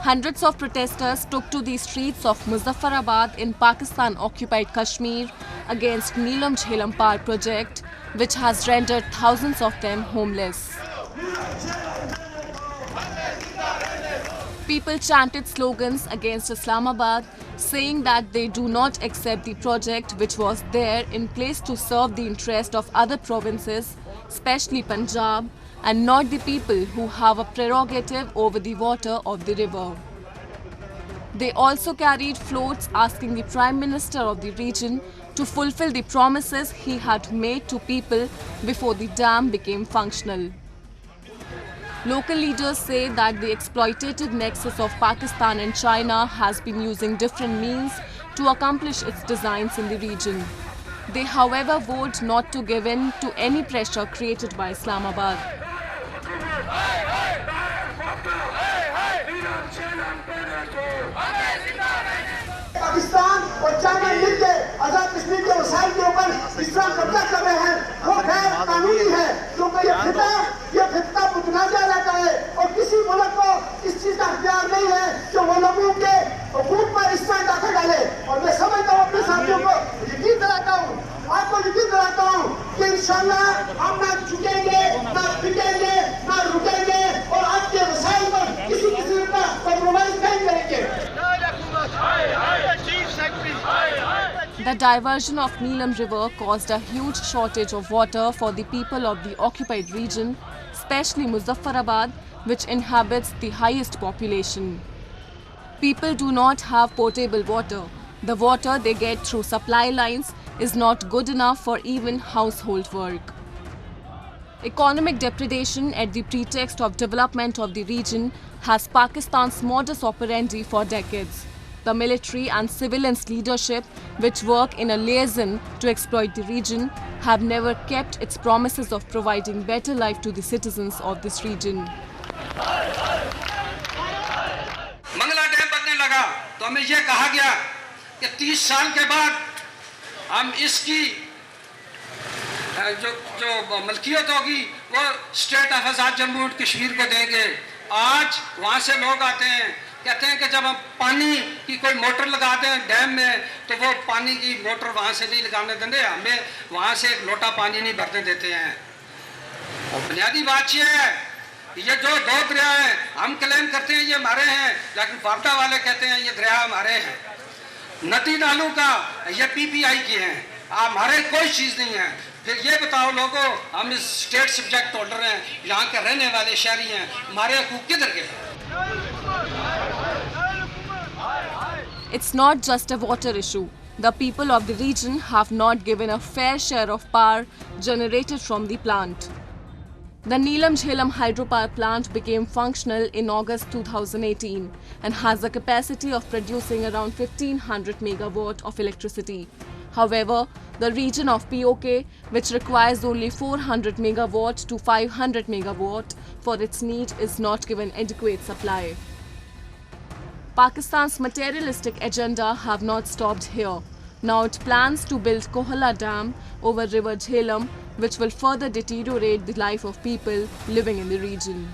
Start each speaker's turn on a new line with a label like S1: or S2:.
S1: Hundreds of protesters took to the streets of Muzaffarabad in Pakistan-occupied Kashmir against Neelam Jhelum Power project, which has rendered thousands of them homeless. People chanted slogans against Islamabad, saying that they do not accept the project which was there in place to serve the interest of other provinces, especially Punjab, and not the people who have a prerogative over the water of the river. They also carried floats asking the Prime Minister of the region to fulfill the promises he had made to people before the dam became functional. Local leaders say that the exploitative nexus of Pakistan and China has been using different means to accomplish its designs in the region. They, however, vowed not to give in to any pressure created by Islamabad.
S2: Pakistan और China मिलकर आजाद कश्मीर के वसाइल के ऊपर इस तरह कब्जा कर रहे हैं, वो गैर कानूनी है, क्योंकि ये फितना मुतनाज़ा रहता है और किसी मुल्क को इस चीज का इख्तियार नहीं है कि वो लोगों के हुकूक पर इस तरह दखल डाले। और मैं समझता हूँ, अपने साथियों को यकीन दिलाता हूँ, आपको यकीन दिलाता हूँ कि इंशाअल्लाह हम ना झुकेंगे, ना बिकेंगे, ना रुकेंगे और आपके वसाइल पर किसी किस्म का कॉम्प्रोमाइज नहीं करेंगे।
S1: The diversion of Neelam River caused a huge shortage of water for the people of the occupied region, especially Muzaffarabad, which inhabits the highest population. People do not have potable water. The water they get through supply lines is not good enough for even household work. Economic depredation at the pretext of development of the region has Pakistan's modus operandi for decades. The military and civilians leadership, which work in a liaison to exploit the region, have never kept its promises of providing better life to the citizens of this region.
S3: Mangla dam बनने लगा तो हमें यह कहा गया कि 30 साल के बाद हम इसकी जो मलकियत होगी वो state of Azad Jammu and Kashmir को देंगे। आज वहाँ से लोग आते हैं, कहते हैं कि जब हम पानी की कोई मोटर लगाते हैं डैम में तो वो पानी की मोटर वहाँ से नहीं लगाने देंगे, हमें वहाँ से एक लोटा पानी नहीं भरने देते हैं। और बुनियादी बात यह है, ये जो दो दरिया हैं हम क्लेम करते हैं ये हमारे हैं, लेकिन वापडा वाले कहते हैं ये दरिया हमारे हैं। नदी नालों का ये पीपीआई के हैं, हमारे कोई चीज़ नहीं है। फिर ये बताओ लोगों, हम इस स्टेट सब्जेक्ट होल्डर हैं, यहाँ के रहने वाले शहरी हैं, हमारे हकूक़ किधर गए?
S1: It's not just a water issue. The people of the region have not given a fair share of power generated from the plant. The Neelam Jhelum hydropower plant became functional in August 2018 and has a capacity of producing around 1500 megawatt of electricity. However, the region of POK, which requires only 400 megawatt to 500 megawatt for its need, is not given adequate supply. Pakistan's materialistic agenda have not stopped here. Now it plans to build Kohala Dam over River Jhelum, which will further deteriorate the life of people living in the region.